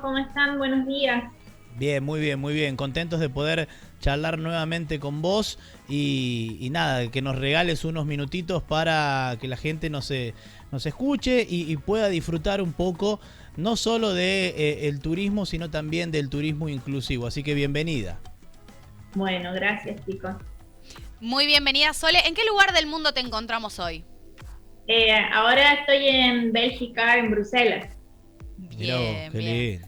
¿cómo están? Buenos días. Bien, muy bien, muy bien. Contentos de poder charlar nuevamente con vos y nada, que nos regales unos minutitos para que la gente nos escuche y pueda disfrutar un poco, no solo de el turismo, sino también del turismo inclusivo. Así que bienvenida. Bueno, gracias, chicos. Muy bienvenida, Sole. ¿En qué lugar del mundo te encontramos hoy? Ahora estoy en Bélgica, en Bruselas, Mirá vos, Bien, qué bien. lindo.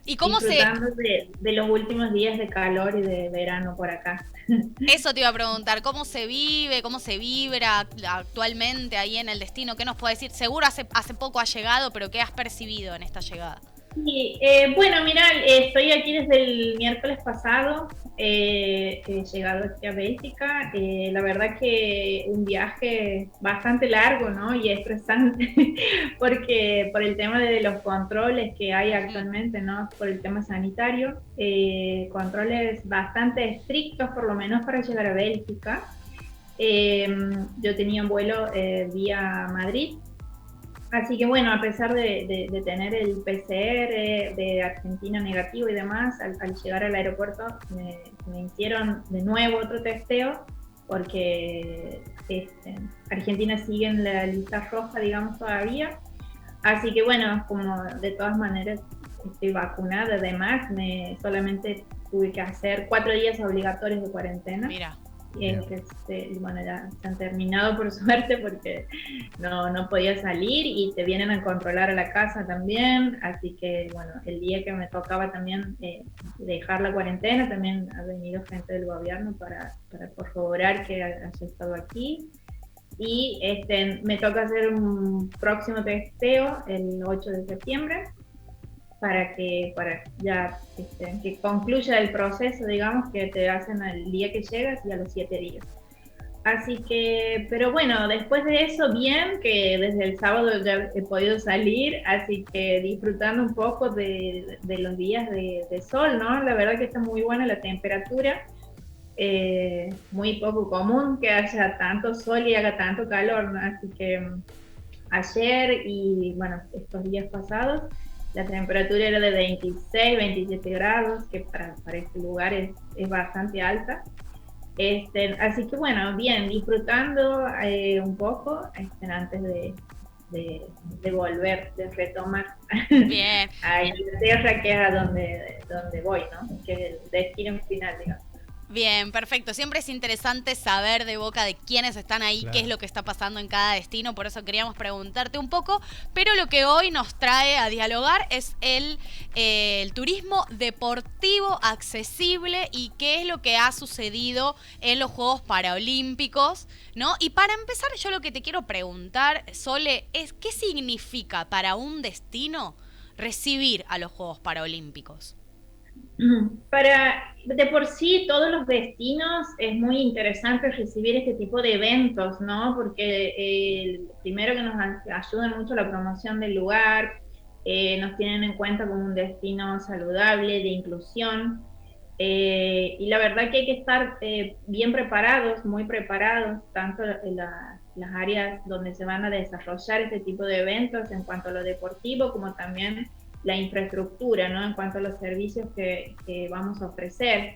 ¿Y cómo se...? disfrutando de los últimos días de calor y de verano por acá. Eso te iba a preguntar, ¿cómo se vive, cómo se vibra actualmente ahí en el destino? ¿Qué nos puede decir? Seguro hace poco has llegado, pero ¿qué has percibido en esta llegada? Sí, bueno, mira, estoy aquí desde el miércoles pasado, he llegado aquí a Bélgica, la verdad que un viaje bastante largo, ¿no? Y estresante, porque por el tema de los controles que hay actualmente, ¿no? Por el tema sanitario, controles bastante estrictos, por lo menos para llegar a Bélgica. Yo tenía un vuelo vía Madrid. Así que bueno, a pesar de tener el PCR de Argentina negativo y demás, al llegar al aeropuerto me hicieron de nuevo otro testeo porque Argentina sigue en la lista roja, digamos, todavía. Así que bueno, como de todas maneras estoy vacunada, además, solamente tuve que hacer 4 días obligatorios de cuarentena. Mira. Bueno, ya se han terminado por suerte porque no podía salir y te vienen a controlar a la casa también, así que bueno, el día que me tocaba también dejar la cuarentena, también ha venido gente del gobierno para corroborar que haya estado aquí. Y me toca hacer un próximo testeo el 8 de septiembre para ya que concluya el proceso, digamos, que te hacen al día que llegas y a los 7 días. Así que, pero bueno, después de eso, bien, que desde el sábado ya he podido salir, así que disfrutando un poco de los días de sol, ¿no? La verdad que está muy buena la temperatura, muy poco común que haya tanto sol y haga tanto calor, ¿no? Así que ayer y bueno, estos días pasados, la temperatura era de 26, 27 grados, que para este lugar es bastante alta. Así que bueno, bien, disfrutando un poco antes de volver, de retomar Bien. a Inglaterra, que es a donde voy, ¿no? Que es el destino final, digamos. Bien, perfecto. Siempre es interesante saber de boca de quiénes están ahí, Claro. qué es lo que está pasando en cada destino, por eso queríamos preguntarte un poco, pero lo que hoy nos trae a dialogar es el turismo deportivo accesible y qué es lo que ha sucedido en los Juegos Paralímpicos, ¿no? Y para empezar, yo lo que te quiero preguntar, Sole, es ¿qué significa para un destino recibir a los Juegos Paralímpicos? De por sí, todos los destinos es muy interesante recibir este tipo de eventos, ¿no? Porque primero que nos ayudan mucho a la promoción del lugar, nos tienen en cuenta como un destino saludable, de inclusión, y la verdad que hay que estar bien preparados, muy preparados, tanto en las áreas donde se van a desarrollar este tipo de eventos en cuanto a lo deportivo, como también la infraestructura, ¿no? En cuanto a los servicios que vamos a ofrecer.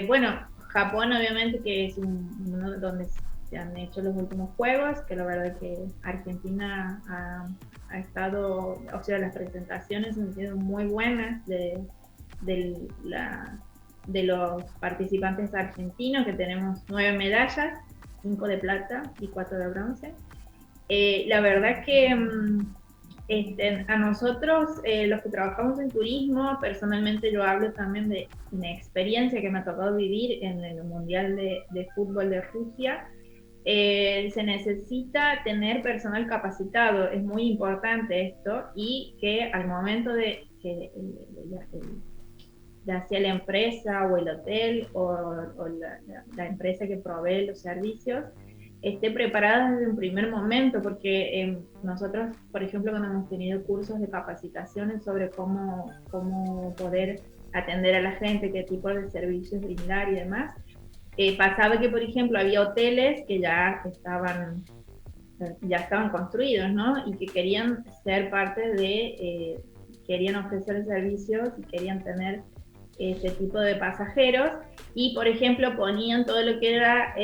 Bueno, Japón obviamente que es uno donde se han hecho los últimos juegos, que la verdad que Argentina ha estado, o sea, las presentaciones han sido muy buenas de los participantes argentinos, que tenemos 9 medallas, 5 de plata y 4 de bronce. La verdad que a nosotros, los que trabajamos en turismo, personalmente yo hablo también de una experiencia que me ha tocado vivir en el Mundial de Fútbol de Rusia. Se necesita tener personal capacitado, es muy importante esto, y que al momento de que ya sea la empresa o el hotel o la empresa que provee los servicios, esté preparada desde un primer momento, porque nosotros, por ejemplo, cuando hemos tenido cursos de capacitaciones sobre cómo poder atender a la gente, qué tipo de servicios brindar y demás, pasaba que, por ejemplo, había hoteles que ya estaban construidos, ¿no? Y que querían ser parte de querían ofrecer servicios y querían tener ese tipo de pasajeros, y por ejemplo ponían todo lo que era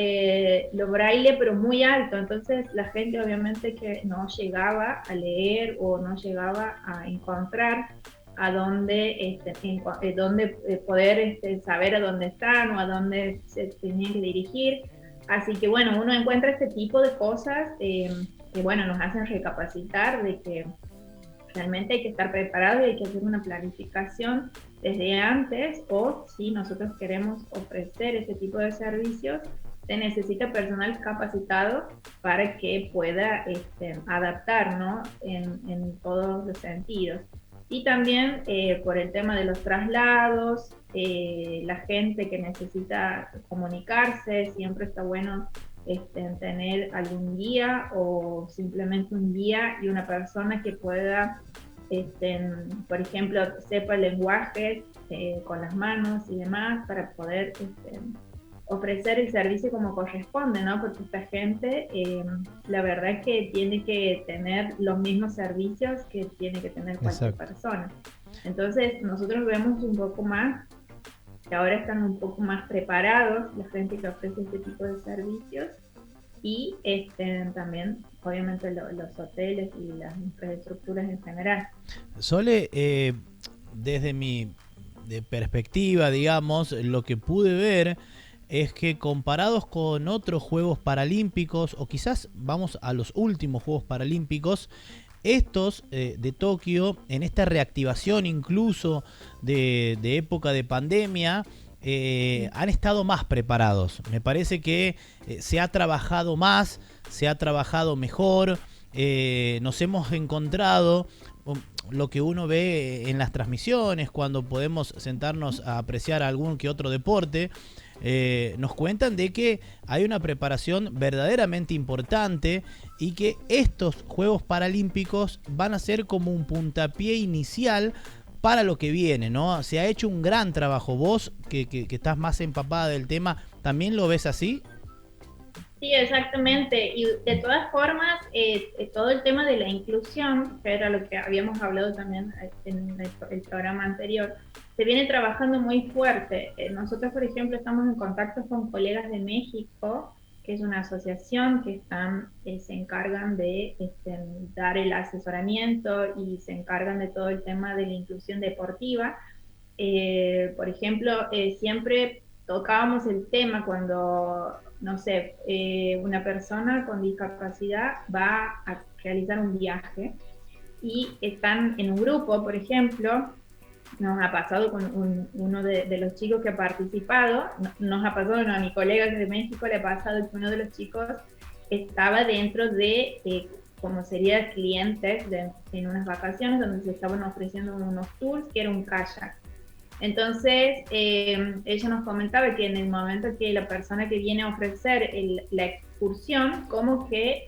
lo braille, pero muy alto, entonces la gente obviamente que no llegaba a leer o no llegaba a encontrar a dónde, poder saber a dónde están o a dónde se tenían que dirigir. Así que bueno, uno encuentra este tipo de cosas que bueno, nos hacen recapacitar de que realmente hay que estar preparado y hay que hacer una planificación desde antes, o si nosotros queremos ofrecer ese tipo de servicios, se necesita personal capacitado para que pueda adaptar, ¿no? En todos los sentidos. Y también por el tema de los traslados, la gente que necesita comunicarse, siempre está bueno tener algún guía o simplemente un guía y una persona que pueda, por ejemplo, sepa lenguajes con las manos y demás para poder ofrecer el servicio como corresponde, ¿no? Porque esta gente, la verdad es que tiene que tener los mismos servicios que tiene que tener cualquier persona. Entonces, nosotros vemos un poco más, que ahora están un poco más preparados la gente que ofrece este tipo de servicios, y también, obviamente, los hoteles y las infraestructuras en general. Sole, desde mi perspectiva, digamos, lo que pude ver es que comparados con otros Juegos Paralímpicos, o quizás vamos a los últimos Juegos Paralímpicos, estos de Tokio, en esta reactivación incluso de época de pandemia, han estado más preparados. Me parece que se ha trabajado más, se ha trabajado mejor, nos hemos encontrado lo que uno ve en las transmisiones cuando podemos sentarnos a apreciar algún que otro deporte. Nos cuentan de que hay una preparación verdaderamente importante y que estos Juegos Paralímpicos van a ser como un puntapié inicial para lo que viene, ¿no? Se ha hecho un gran trabajo. Vos, que estás más empapada del tema, ¿también lo ves así? Sí, exactamente. Y de todas formas, todo el tema de la inclusión, que era lo que habíamos hablado también en el programa anterior, se viene trabajando muy fuerte. Nosotros, por ejemplo, estamos en contacto con colegas de México, que es una asociación que se encargan de dar el asesoramiento y se encargan de todo el tema de la inclusión deportiva. Por ejemplo, siempre tocábamos el tema cuando, no sé, una persona con discapacidad va a realizar un viaje y están en un grupo, por ejemplo. Nos ha pasado con uno de los chicos que ha participado, nos ha pasado, a mi colega de México le ha pasado que uno de los chicos estaba dentro de, como sería clientes en unas vacaciones donde se estaban ofreciendo unos tours que era un kayak. Entonces, ella nos comentaba que en el momento que la persona que viene a ofrecer la excursión, como que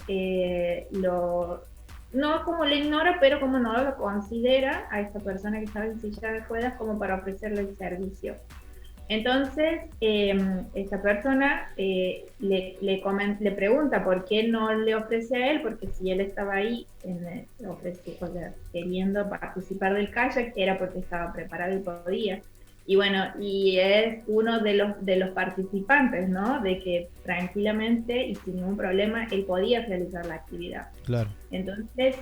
no como lo ignora, pero como no lo considera a esta persona que estaba en silla de ruedas como para ofrecerle el servicio. Entonces, esta persona le pregunta por qué no le ofrece a él, porque si él estaba ahí queriendo participar del kayak, era porque estaba preparado y podía. Y bueno, y es uno de los participantes, ¿no? De que tranquilamente y sin ningún problema él podía realizar la actividad. Claro. Entonces,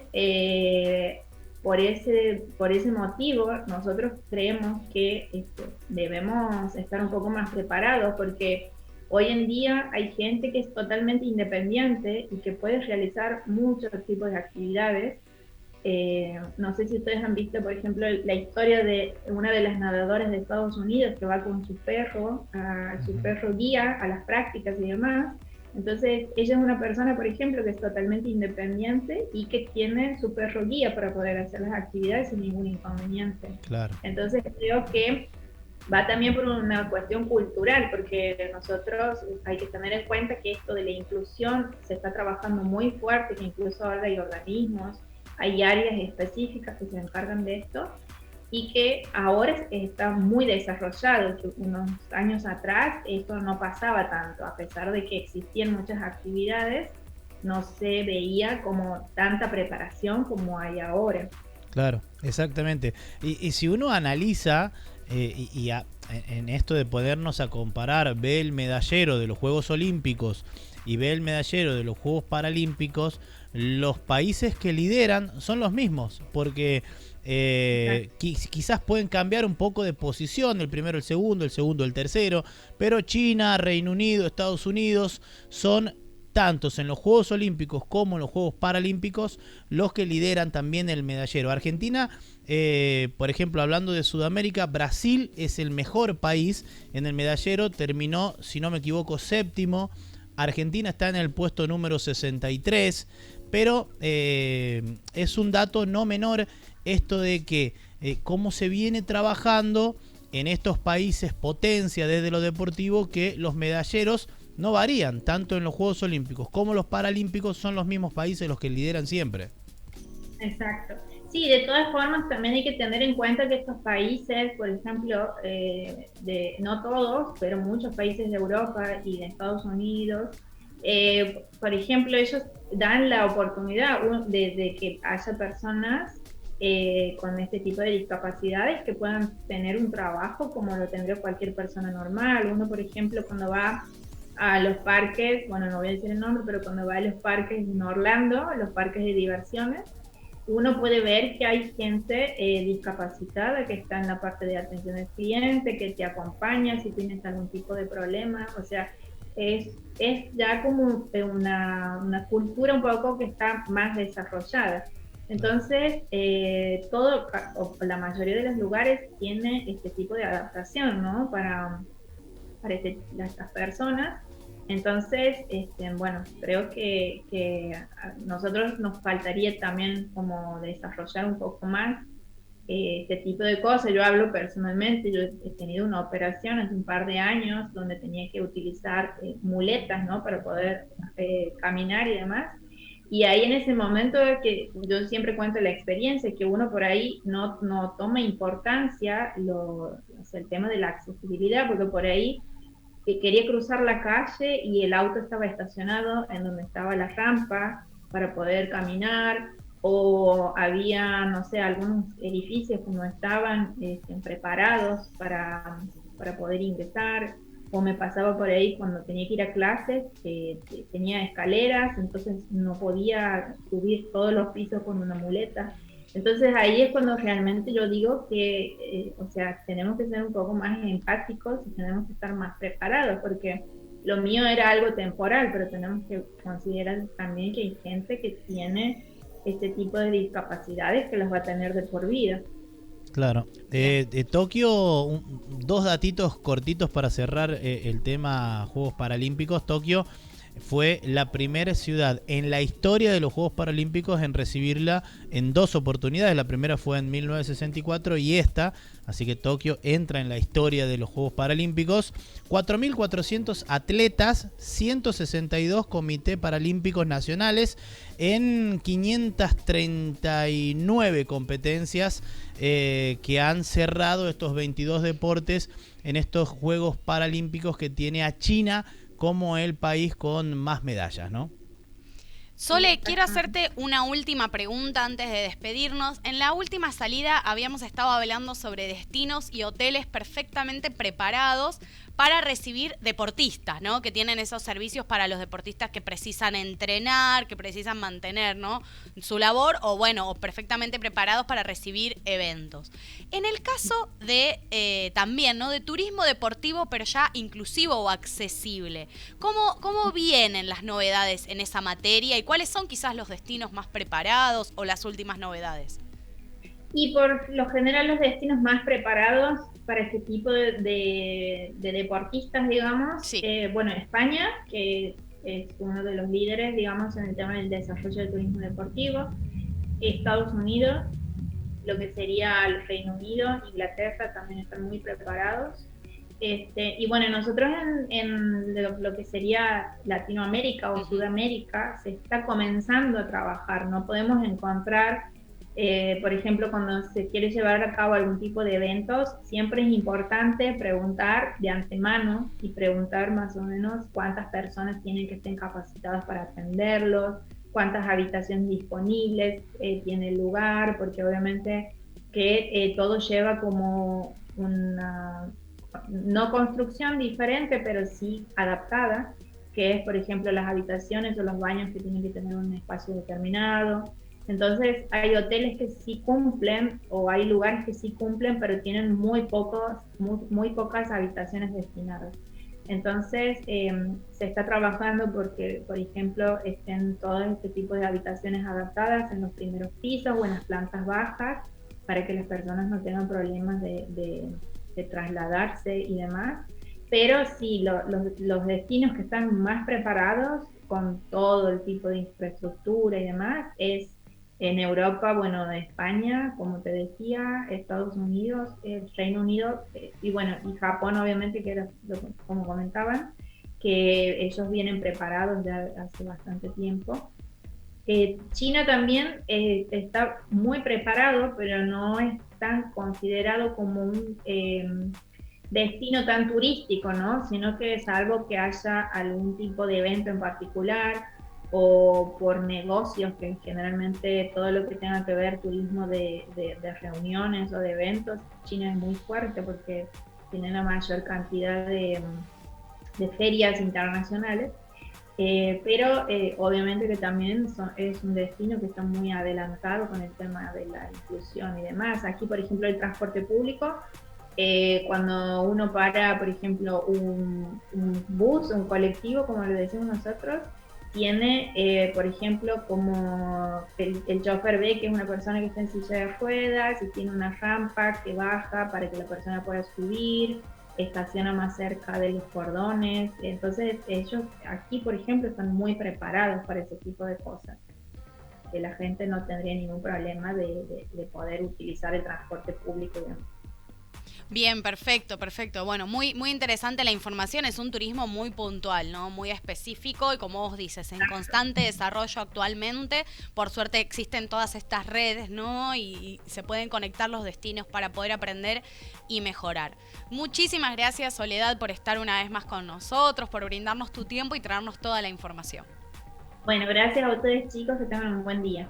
por ese motivo, nosotros creemos que debemos estar un poco más preparados, porque hoy en día hay gente que es totalmente independiente y que puede realizar muchos tipos de actividades. No sé si ustedes han visto, por ejemplo, la historia de una de las nadadoras de Estados Unidos que va con su perro guía a las prácticas y demás. Entonces, ella es una persona, por ejemplo, que es totalmente independiente y que tiene su perro guía para poder hacer las actividades sin ningún inconveniente. Claro. Entonces, creo que va también por una cuestión cultural, porque nosotros hay que tener en cuenta que esto de la inclusión se está trabajando muy fuerte, que incluso ahora hay organismos, hay áreas específicas que se encargan de esto, y que ahora está muy desarrollado, que unos años atrás esto no pasaba tanto, a pesar de que existían muchas actividades, no se veía como tanta preparación como hay ahora. Claro, exactamente. Y si uno analiza en esto de ponernos a comparar, ve el medallero de los Juegos Olímpicos y ve el medallero de los Juegos Paralímpicos, los países que lideran son los mismos, porque quizás pueden cambiar un poco de posición, el primero el segundo el tercero, pero China, Reino Unido, Estados Unidos son tantos en los Juegos Olímpicos como en los Juegos Paralímpicos los que lideran también el medallero. Argentina, por ejemplo, hablando de Sudamérica, Brasil es el mejor país en el medallero, terminó, si no me equivoco, séptimo. Argentina está en el puesto número 63, pero es un dato no menor esto de que cómo se viene trabajando en estos países potencia desde lo deportivo, que los medalleros no varían, tanto en los Juegos Olímpicos como los Paralímpicos son los mismos países los que lideran siempre. Exacto. Sí, de todas formas también hay que tener en cuenta que estos países, por ejemplo, no todos, pero muchos países de Europa y de Estados Unidos, por ejemplo, ellos dan la oportunidad de que haya personas con este tipo de discapacidades que puedan tener un trabajo como lo tendría cualquier persona normal. Uno, por ejemplo, cuando va a los parques, bueno, no voy a decir el nombre, pero cuando va a los parques en Orlando, los parques de diversiones, uno puede ver que hay gente discapacitada que está en la parte de atención al cliente, que te acompaña si tienes algún tipo de problema. O sea, es ya como una cultura un poco que está más desarrollada. Entonces, la mayoría de los lugares tiene este tipo de adaptación, ¿no? Para estas personas. Entonces, bueno, creo que a nosotros nos faltaría también como desarrollar un poco más este tipo de cosas. Yo hablo personalmente, yo he tenido una operación hace un par de años donde tenía que utilizar muletas, ¿no? Para poder caminar y demás. Y ahí en ese momento que yo siempre cuento la experiencia, que uno por ahí no toma importancia el tema de la accesibilidad, porque por ahí que quería cruzar la calle y el auto estaba estacionado en donde estaba la rampa para poder caminar, o había, no sé, algunos edificios que no estaban preparados para poder ingresar, o me pasaba por ahí cuando tenía que ir a clases, tenía escaleras, entonces no podía subir todos los pisos con una muleta. Entonces ahí es cuando realmente yo digo que, o sea, tenemos que ser un poco más empáticos y tenemos que estar más preparados, porque lo mío era algo temporal, pero tenemos que considerar también que hay gente que tiene este tipo de discapacidades que las va a tener de por vida. Claro. De Tokio, dos datitos cortitos para cerrar el tema Juegos Paralímpicos. Tokio fue la primera ciudad en la historia de los Juegos Paralímpicos en recibirla en dos oportunidades. La primera fue en 1964 y esta, así que Tokio entra en la historia de los Juegos Paralímpicos. 4.400 atletas, 162 comités paralímpicos nacionales en 539 competencias que han cerrado estos 22 deportes en estos Juegos Paralímpicos que tiene a China como el país con más medallas, ¿no? Sole, quiero hacerte una última pregunta antes de despedirnos. En la última salida habíamos estado hablando sobre destinos y hoteles perfectamente preparados para recibir deportistas, ¿no? Que tienen esos servicios para los deportistas que precisan entrenar, que precisan mantener, ¿no? Su labor, o bueno, o perfectamente preparados para recibir eventos. En el caso de también, ¿no? De turismo deportivo, pero ya inclusivo o accesible. ¿Cómo vienen las novedades en esa materia y cuáles son quizás los destinos más preparados o las últimas novedades? Y por lo general los destinos más preparados para este tipo de deportistas, digamos, sí. Bueno, España, que es uno de los líderes, digamos, en el tema del desarrollo del turismo deportivo, Estados Unidos, lo que sería el Reino Unido, Inglaterra también están muy preparados. Y bueno, nosotros en lo que sería Latinoamérica o Sudamérica se está comenzando a trabajar, no podemos encontrar, por ejemplo, cuando se quiere llevar a cabo algún tipo de eventos, siempre es importante preguntar de antemano y preguntar más o menos cuántas personas tienen que estén capacitadas para atenderlos, cuántas habitaciones disponibles tiene el lugar, porque obviamente que todo lleva como una, no construcción diferente, pero sí adaptada, que es, por ejemplo, las habitaciones o los baños que tienen que tener un espacio determinado. Entonces, hay hoteles que sí cumplen o hay lugares que sí cumplen, pero tienen muy pocas habitaciones destinadas. Entonces, se está trabajando porque, por ejemplo, estén todo este tipo de habitaciones adaptadas en los primeros pisos o en las plantas bajas, para que las personas no tengan problemas de trasladarse y demás. Pero sí, los destinos que están más preparados con todo el tipo de infraestructura y demás es en Europa, bueno, de España, como te decía, Estados Unidos, Reino Unido y bueno, y Japón obviamente, que era como comentaban, que ellos vienen preparados ya hace bastante tiempo. China también está muy preparado, pero no es tan considerado como un destino tan turístico, ¿no? Sino que es algo que haya algún tipo de evento en particular o por negocios, que generalmente todo lo que tenga que ver turismo de reuniones o de eventos, China es muy fuerte porque tiene la mayor cantidad de ferias internacionales. Pero obviamente que también es un destino que está muy adelantado con el tema de la inclusión y demás. Aquí, por ejemplo, el transporte público, cuando uno para, por ejemplo, un bus, un colectivo, como le decimos nosotros, tiene, por ejemplo, como el chofer ve que es una persona que está en silla de ruedas y tiene una rampa que baja para que la persona pueda subir, estaciona más cerca de los cordones. Entonces ellos aquí, por ejemplo, están muy preparados para ese tipo de cosas, que la gente no tendría ningún problema de poder utilizar el transporte público. Bien, perfecto, perfecto. Bueno, muy, muy interesante la información. Es un turismo muy puntual, ¿no? Muy específico y, como vos dices, en constante desarrollo actualmente. Por suerte existen todas estas redes, ¿no? Y se pueden conectar los destinos para poder aprender y mejorar. Muchísimas gracias, Soledad, por estar una vez más con nosotros, por brindarnos tu tiempo y traernos toda la información. Bueno, gracias a ustedes, chicos, que tengan un buen día.